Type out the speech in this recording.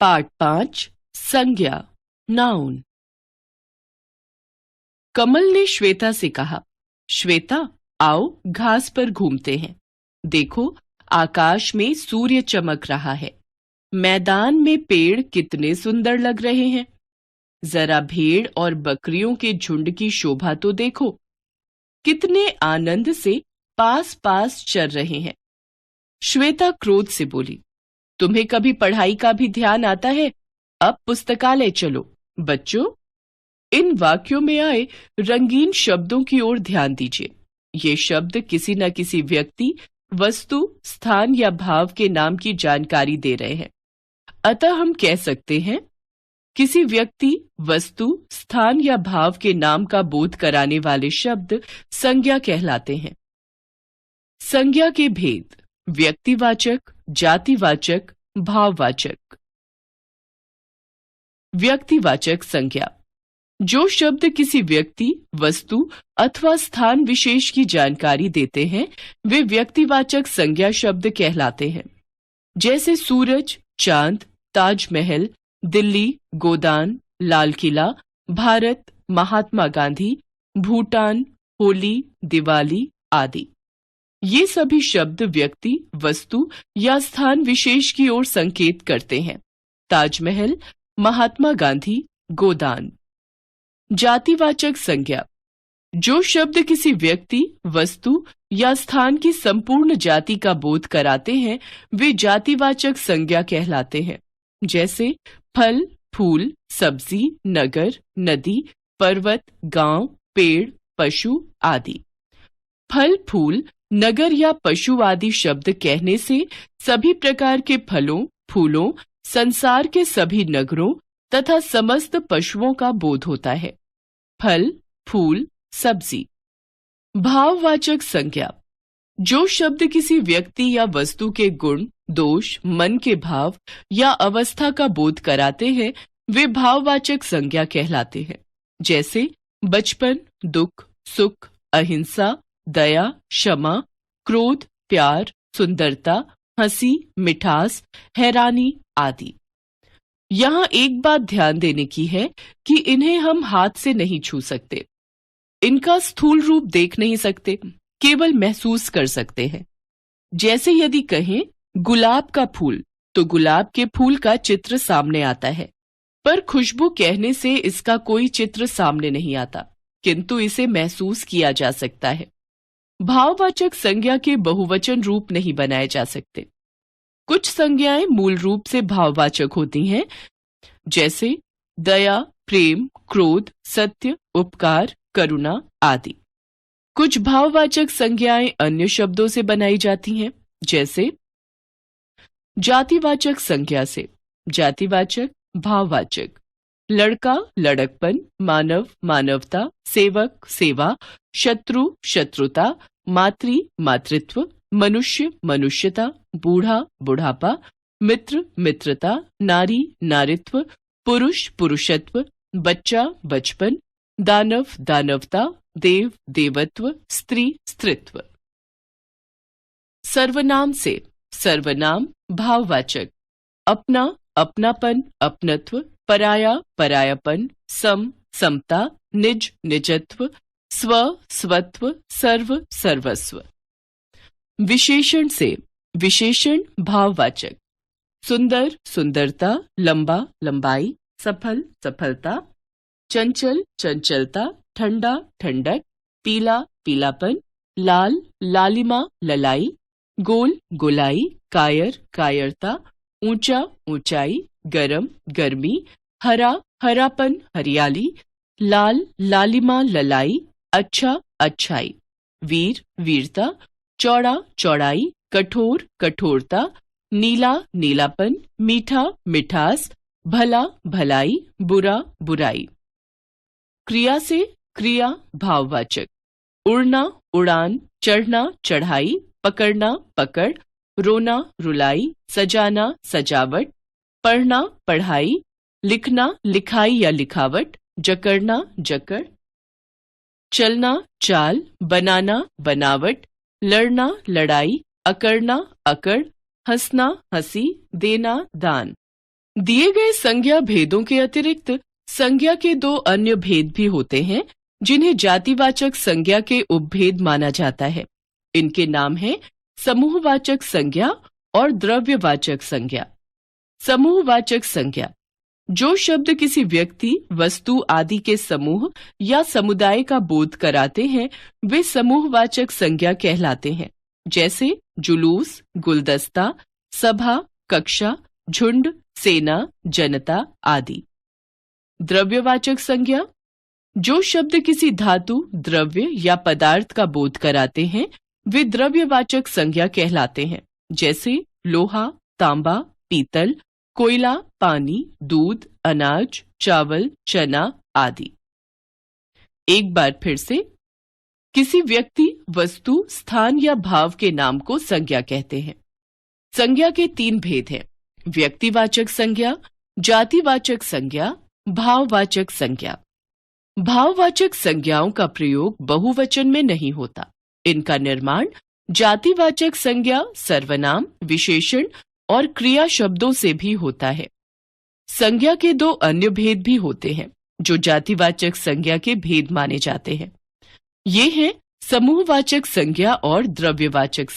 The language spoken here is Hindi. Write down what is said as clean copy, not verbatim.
पाठ 5 संज्ञा नाउन। कमल ने श्वेता से कहा, श्वेता आओ घास पर घूमते हैं। देखो आकाश में सूर्य चमक रहा है। मैदान में पेड़ कितने सुंदर लग रहे हैं। जरा भेड़ और बकरियों के झुंड की शोभा तो देखो, कितने आनंद से पास पास चल रहे हैं। श्वेता क्रोध से बोली, तुम्हें कभी पढ़ाई का भी ध्यान आता है? अब पुस्तकालय चलो। बच्चों, इन वाक्यों में आए रंगीन शब्दों की ओर ध्यान दीजिए। ये शब्द किसी न किसी व्यक्ति, वस्तु, स्थान या भाव के नाम की जानकारी दे रहे हैं। अतः हम कह सकते हैं, किसी व्यक्ति, वस्तु, स्थान या भाव के नाम का बोध कराने वाले शब्द संज्ञा कहलाते हैं। संज्ञा के भेद: व्यक्तिवाचक, जातिवाचक, भाववाचक। व्यक्तिवाचक संज्ञा: जो शब्द किसी व्यक्ति, वस्तु अथवा स्थान विशेष की जानकारी देते हैं, वे व्यक्तिवाचक संज्ञा शब्द कहलाते हैं। जैसे सूरज, चांद, ताजमहल, दिल्ली, गोदान, लाल किला, भारत, महात्मा गांधी, भूटान, होली, दिवाली आदि। ये सभी शब्द व्यक्ति, वस्तु या स्थान विशेष की ओर संकेत करते हैं। ताजमहल, महात्मा गांधी, गोदान। जातिवाचक संज्ञा: जो शब्द किसी व्यक्ति, वस्तु या स्थान की संपूर्ण जाति का बोध कराते हैं, वे जातिवाचक संज्ञा कहलाते हैं। जैसे फल, फूल, सब्जी, नगर, नदी, पर्वत, गांव, पेड़, पशु आदि। फल, फूल, नगर या पशु आदि शब्द कहने से सभी प्रकार के फलों, फूलों, संसार के सभी नगरों तथा समस्त पशुओं का बोध होता है। फल, फूल, सब्जी। भाववाचक संज्ञा: जो शब्द किसी व्यक्ति या वस्तु के गुण, दोष, मन के भाव या अवस्था का बोध कराते हैं, वे भाववाचक संज्ञा कहलाते हैं। जैसे बचपन, दुख, सुख, अहिंसा, दया, क्षमा, क्रोध, प्यार, सुंदरता, हंसी, मिठास, हैरानी आदि। यहाँ एक बात ध्यान देने की है कि इन्हें हम हाथ से नहीं छू सकते। इनका स्थूल रूप देख नहीं सकते, केवल महसूस कर सकते हैं। जैसे यदि कहें गुलाब का फूल, तो गुलाब के फूल का चित्र सामने आता है, पर खुशबू कहने से इसका कोई चित्र सामने नहीं आता, किंतु इसे महसूस किया जा सकता है। भाववाचक संज्ञा के बहुवचन रूप नहीं बनाए जा सकते। कुछ संज्ञाएं मूल रूप से भाववाचक होती हैं, जैसे दया, प्रेम, क्रोध, सत्य, उपकार, करुणा आदि। कुछ भाववाचक संज्ञाएं अन्य शब्दों से बनाई जाती हैं, जैसे जातिवाचक संज्ञा से। जातिवाचक, भाववाचक: लड़का, लड़कपन, मानव, मानवता, सेवक, सेवा, शत्रु, शत्रुता, मातृ, मातृत्व, मनुष्य, मनुष्यता, बूढ़ा, बुढ़ापा, मित्र, मित्रता, नारी, नारित्व, पुरुष, पुरुषत्व, बच्चा, बचपन, दानव, दानवता, देव, देवत्व, स्त्री, स्त्रीत्व। सर्वनाम से। सर्वनाम भाववाचक: अपना, अपनापन, अपनत्व, पराया, परायापन, सम, समता, निज, निजत्व, स्व, स्वत्व, सर्व, सर्वस्व। विशेषण से। विशेषण भाववाचक: सुंदर, सुंदरता, लंबा, लंबाई, सफल, सफलता, चंचल, चंचलता, ठंडा, ठंडक, पीला, पीलापन, लाल, लालिमा, ललाई, गोल, गोलाई, कायर, कायरता, ऊंचा, ऊंचाई, गरम, गर्मी, हरा, हरापन, हरियाली, लाल, लालिमा, ललाई, अच्छा, अच्छाई, वीर, वीरता, चौड़ा, चौड़ाई, कठोर, कठोरता, नीला, नीलापन, मीठा, मिठास, भला, भलाई, बुरा, बुराई। क्रिया से। क्रिया भाववाचक: उड़ना, उड़ान, चढ़ना, चढ़ाई, पकड़ना, पकड़, रोना, रुलाई, सजाना, सजावट, पढ़ना, पढ़ाई, लिखना, लिखाई या लिखावट, जकड़ना, जकड़, चलना, चाल, बनाना, बनावट, लड़ना, लड़ाई, अकड़ना, अकड़, हंसना, हंसी, देना, दान। दिए गए संज्ञा भेदों के अतिरिक्त संज्ञा के दो अन्य भेद भी होते हैं जिन्हें जातिवाचक संज्ञा के उपभेद माना जाता है। इनके नाम हैं समूहवाचक संज्ञा और द्रव्यवाचक संज्ञा। समूहवाचक संज्ञा: जो शब्द किसी व्यक्ति, वस्तु आदि के समूह या समुदाय का बोध कराते हैं वे समूहवाचक संज्ञा कहलाते हैं, जैसे जुलूस, गुलदस्ता, सभा, कक्षा, झुंड, सेना, जनता आदि। द्रव्यवाचक संज्ञा: जो शब्द किसी धातु, द्रव्य या पदार्थ का बोध कराते हैं वे द्रव्यवाचक संज्ञा कहलाते हैं, जैसे लोहा, तांबा, पीतल, कोयला, पानी, दूध, अनाज, चावल, चना आदि। एक बार फिर से, किसी व्यक्ति, वस्तु, स्थान या भाव के नाम को संज्ञा कहते हैं। संज्ञा के तीन भेद हैं: व्यक्तिवाचक संज्ञा, जातिवाचक संज्ञा, भाववाचक संज्ञा। भाववाचक संज्ञाओं का प्रयोग बहुवचन में नहीं होता। इनका निर्माण जातिवाचक संज्ञा, सर्वनाम, विशेषण और क्रिया शब्दों से भी होता है। संज्ञा के दो अन्य भेद भी होते हैं जो जातिवाचक संज्ञा के भेद माने जाते हैं। ये हैं समूहवाचक संज्ञा और द्रव्यवाचक।